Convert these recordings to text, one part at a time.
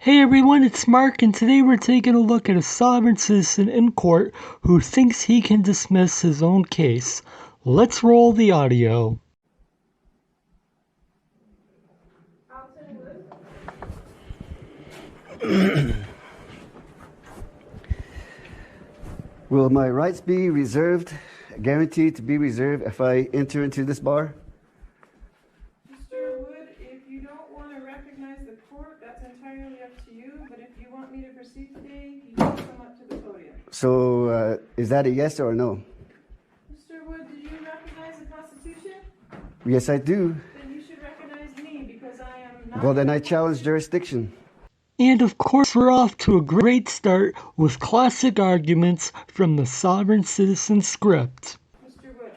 Hey everyone, it's Mark, and today we're taking a look at a sovereign citizen in court who thinks he can dismiss his own case. Let's roll the audio. Will my rights be reserved, guaranteed to be reserved if I enter into this bar? Mr. Wood, if you don't want to recognize the court, that's entirely up to you, but if you want me to proceed today, you can come up to the podium. So, is that a yes or a no? Mr. Wood, did you recognize the Constitution? Yes, I do. Then you should recognize me because I am not... Well, then I challenge jurisdiction. And of course, we're off to a great start with classic arguments from the sovereign citizen script. Mr. Wood,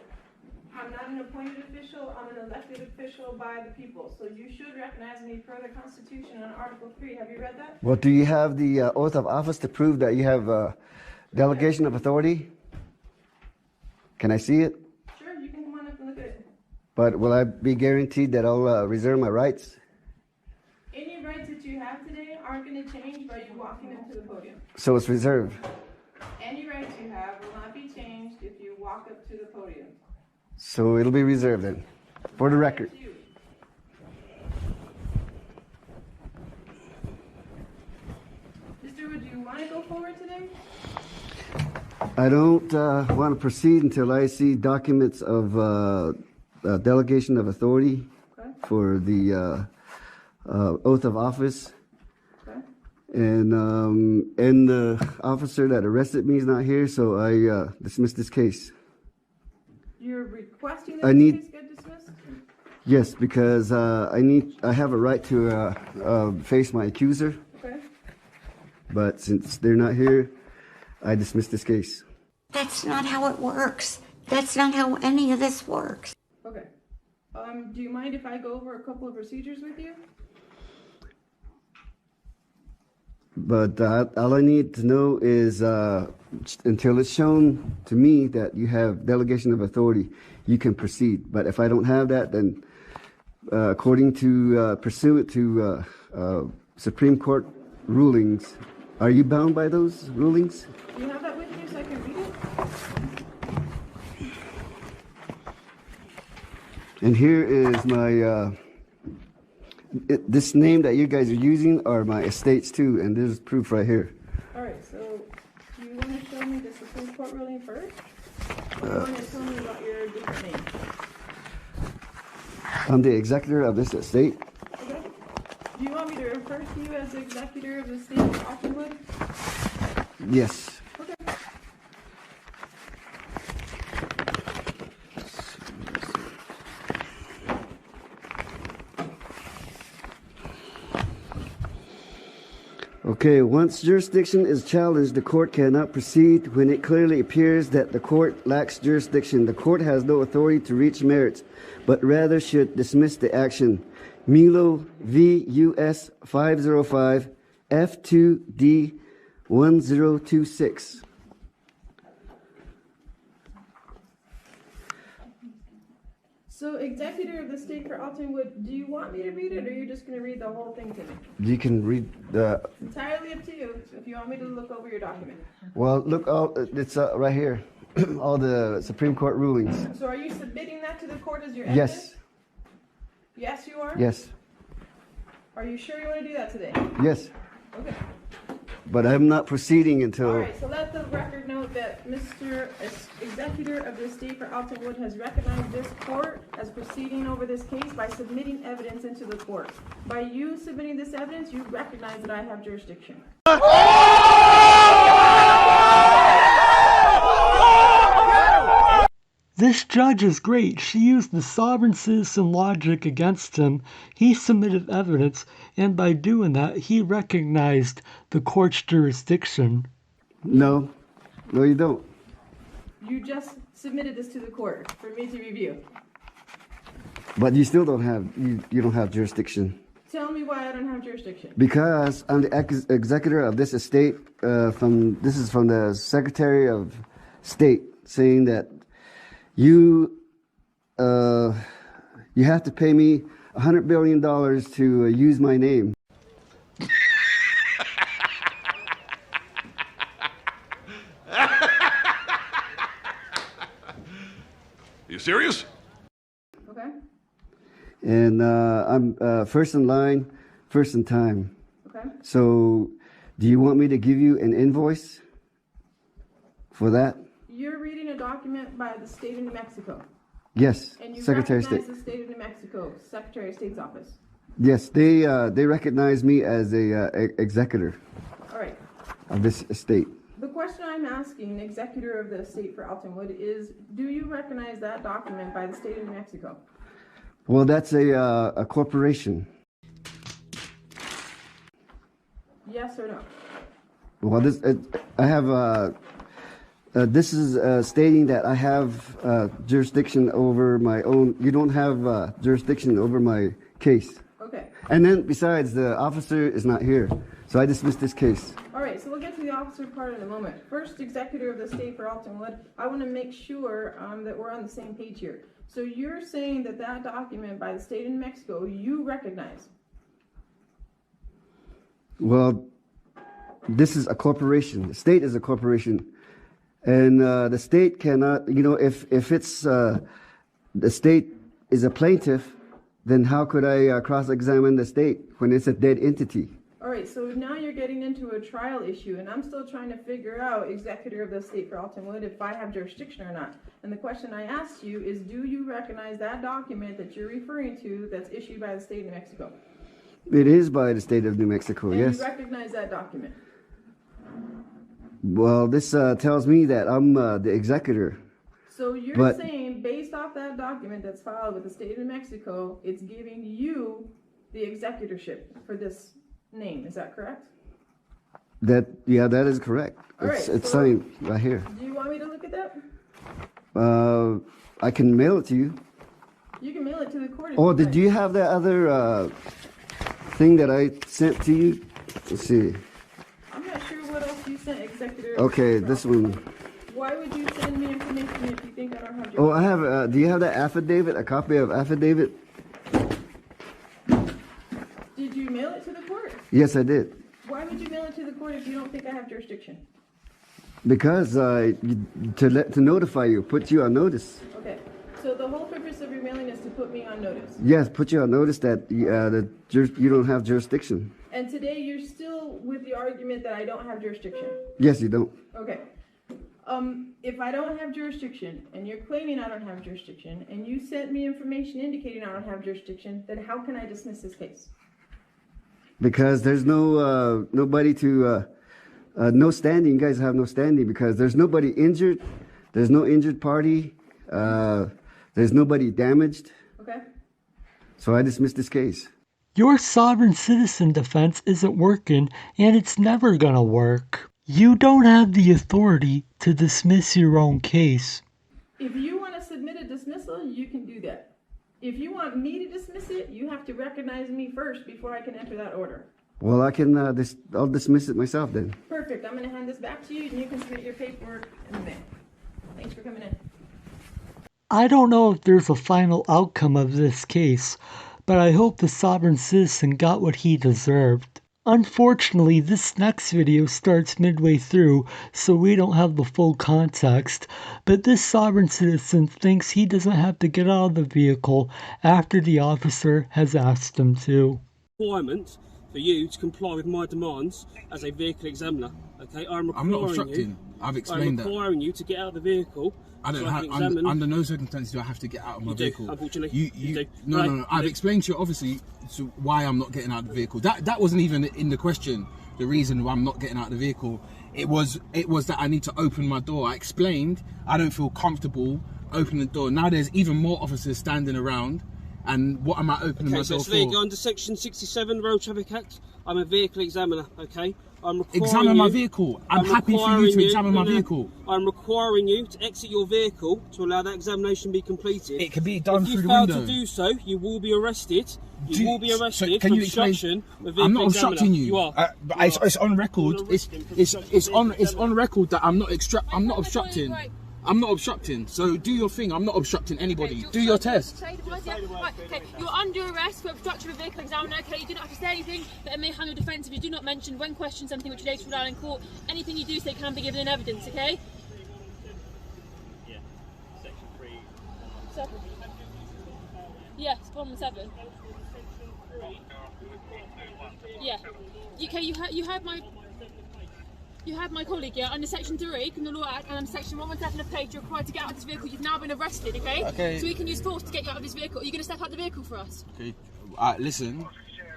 I'm not an appointed official, I'm an elected official by the people, so you should recognize me per the Constitution on Article 3. Have you read that? Well, do you have the oath of office to prove that you have delegation of authority? Can I see it? Sure, you can come on up and look at it. But will I be guaranteed that I'll reserve my rights? Any rights that you have today aren't going to change by you walking into the podium. So it's reserved. Any rights you have will not be changed if you walk up to the podium. So it'll be reserved then, for the record. Mr. Wood, do you want to go forward today? I don't want to proceed until I see documents of delegation of authority for the oath of office. Okay. And the officer that arrested me is not here, so I dismiss this case. You're requesting that this case get dismissed? Yes, because I have a right to face my accuser. Okay. But since they're not here, I dismiss this case. That's not how it works. That's not how any of this works. Okay. Do you mind if I go over a couple of procedures with you? But all I need to know is until it's shown to me that you have delegation of authority, you can proceed. But if I don't have that, then according to pursuant to Supreme Court rulings, are you bound by those rulings? Do you have that with you so I can read it? And here is my this name that you guys are using are my estates too, and there's proof right here. All right, so do you want to show me the Supreme Court ruling first? Or do you want to tell me about your different name? I'm the executor of this estate. Okay. Do you want me to refer to you as the executor of the state of Altonwood? Yes. Okay. Okay, once jurisdiction is challenged, the court cannot proceed when it clearly appears that the court lacks jurisdiction. The court has no authority to reach merits, but rather should dismiss the action. Milo v. U.S. 505 F2D 1026. So, executor of the state for Altonwood, do you want me to read it, or you're just going to read the whole thing to me? You can read the. It's entirely up to you. If you want me to look over your document. Well, look, it's right here. All the Supreme Court rulings. So, are you submitting that to the court as your Yes. evidence? Yes, you are. Yes. Are you sure you want to do that today? Yes. Okay. But I'm not proceeding until. All right, so let the record note that Mr. Executor of the State for Altonwood has recognized this court as proceeding over this case by submitting evidence into the court. By you submitting this evidence, you recognize that I have jurisdiction. This judge is great. She used the sovereign citizen logic against him. He submitted evidence, and by doing that, he recognized the court's jurisdiction. No. No, you don't. You just submitted this to the court for me to review. But you still don't have you don't have jurisdiction. Tell me why I don't have jurisdiction. Because I'm the executor of this estate. This is from the Secretary of State saying that you have to pay me $100 billion to use my name. serious? Okay, And I'm first in line, first in time. okay. So do you want me to give you an invoice for that? You're reading a document by the state of New Mexico, Yes, and you Secretary of recognize State. the state of New Mexico, Secretary of State's office. Yes, they recognize me as a executor All right. of this estate. The question I'm asking, executor of the estate for Altonwood, is do you recognize that document by the state of New Mexico? Well, that's a corporation. Yes or no? Well, I have this is stating that I have jurisdiction over my own. You don't have jurisdiction over my case. Okay. And then besides, the officer is not here, so I dismissed this case. All right, so we'll get to the officer part in a moment. First, executor of the state for Altonwood, I want to make sure that we're on the same page here. So you're saying that that document by the state of New Mexico, you recognize? Well, this is a corporation. The state is a corporation, and the state cannot. You know, if it's the state is a plaintiff, then how could I cross-examine the state when it's a dead entity? All right, so now you're getting into a trial issue, and I'm still trying to figure out, executor of the state for Altonwood, if I have jurisdiction or not. And the question I asked you is, do you recognize that document that you're referring to that's issued by the state of New Mexico? It is by the state of New Mexico, And yes. you recognize that document? Well, this tells me that I'm the executor. So you're But- saying, based off that document that's filed with the state of New Mexico, it's giving you the executorship for this name, is that correct? That is correct. All right, It's so- signed right here. Do you want me to look at that? I can mail it to you. You can mail it to the court. if Oh, you'd did like. you have that other thing that I sent to you? Let's see. I'm not sure what else you sent, executor. Okay, this one. Why would you send me information if you think I don't have your? Oh, I have. Do you have that affidavit? A copy of affidavit? Did you mail it to the court? Yes, I did. Why would you mail it to the court if you don't think I have jurisdiction? Because to notify you, put you on notice. Okay, so the whole purpose of your mailing is to put me on notice. Yes, put you on notice that you don't have jurisdiction. And today you're still with the argument that I don't have jurisdiction. Yes, you don't. Okay. If I don't have jurisdiction, and you're claiming I don't have jurisdiction, and you sent me information indicating I don't have jurisdiction, then how can I dismiss this case? Because there's nobody to no standing. You guys have no standing because there's nobody injured. There's no injured party. There's nobody damaged. Okay? So I dismissed this case. Your sovereign citizen defense isn't working, and it's never gonna work. You don't have the authority to dismiss your own case. If you want to submit a dismissal, you can do that. If you want me to dismiss it, you have to recognize me first before I can enter that order. Well, I can. I'll dismiss it myself then. Perfect. I'm going to hand this back to you, and you can submit your paperwork in the mail. Thanks for coming in. I don't know if there's a final outcome of this case, but I hope the sovereign citizen got what he deserved. Unfortunately, this next video starts midway through, so we don't have the full context, but this sovereign citizen thinks he doesn't have to get out of the vehicle after the officer has asked him to. Requirement for you to comply with my demands as a vehicle examiner. Okay, I'm not obstructing. I've explained that. I'm requiring you to get out of the vehicle. I don't so have, can examine. under no circumstances do I have to get out of my vehicle. Do, unfortunately. You do. no, Right, no, no. I've do. explained to you obviously why I'm not getting out of the vehicle. That wasn't even in the question. The reason why I'm not getting out of the vehicle, it was that I need to open my door. I explained I don't feel comfortable opening the door. Now there's even more officers standing around, and what am I opening my Okay, so door it's legal for? under Section 67 Road Traffic Act. I'm a vehicle examiner. Okay, I'm requiring Examine my you- vehicle. I'm happy for requiring you to examine my vehicle. I'm requiring you to exit your vehicle to allow that examination to be completed. It can be done if through the you fail window. to do so, you will be arrested. You will be arrested So can for you explain? obstruction of vehicle I'm not examiner. obstructing you. You are. But You are. it's on record. You're It's arresting for it's obstruction of it's vehicle on examiner. record that I'm not obstructing. I'm not obstructing. So do your thing. I'm not obstructing anybody. Do your test. Right, okay. You're under arrest for obstruction of a vehicle examiner. Okay, you do not have to say anything, but it may harm your defence if you do not mention when questioned something which you later rely in court. Anything you do say can be given in evidence. Okay. Yeah. Section 3. So 7. Yeah. Okay, you had my colleague, yeah, under section 3, criminal law act, and under section 117 of page, you're required to get out of this vehicle. You've now been arrested, okay? Okay. So we can use force to get you out of this vehicle. Are you going to step out the vehicle for us? Okay. Listen.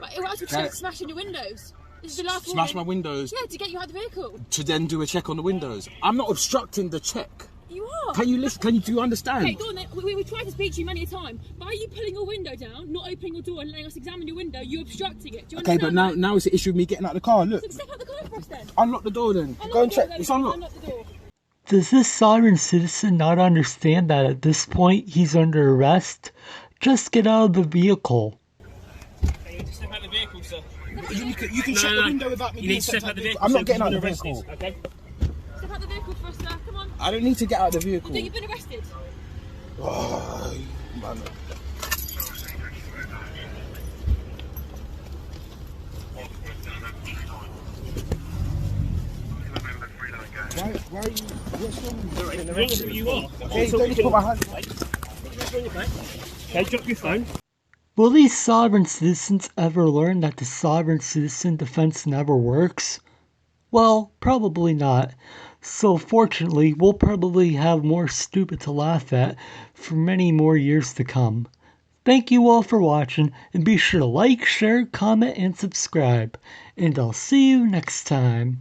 Right, or else we're smashing your windows. This is the last Smash my warning. windows Yeah, to get you out of the vehicle. to then do a check on the windows. I'm not obstructing the check. You are. Can you listen? Do you understand? Okay, go on then. We tried to speak to you many a time. By you pulling your window down, not opening your door and letting us examine your window, you're obstructing it. Do you Okay, but understand now it's the issue of me getting out of the car. Look, So step out the car for us then. unlock the door then. Unlock Go and the door check. then. It's unlocked. Unlock the door. Does this sovereign citizen not understand that at this point he's under arrest? Just get out of the vehicle. You need to step out the vehicle, sir. You can check the window without me You being need to step out the vehicle. I'm sir, not getting out because of the you've been vehicle. arrested, okay? Step out the vehicle for us, sir. Come on. I don't need to get out of the vehicle. You've been arrested. Oh, man. Why are you? What's wrong with you? Alright, arrest who you are. Hey, don't need to put my hand. Okay, drop your phone. Will these sovereign citizens ever learn that the sovereign citizen defense never works? Well, probably not. So fortunately, we'll probably have more stupid to laugh at for many more years to come. Thank you all for watching, and be sure to like, share, comment, and subscribe. And I'll see you next time.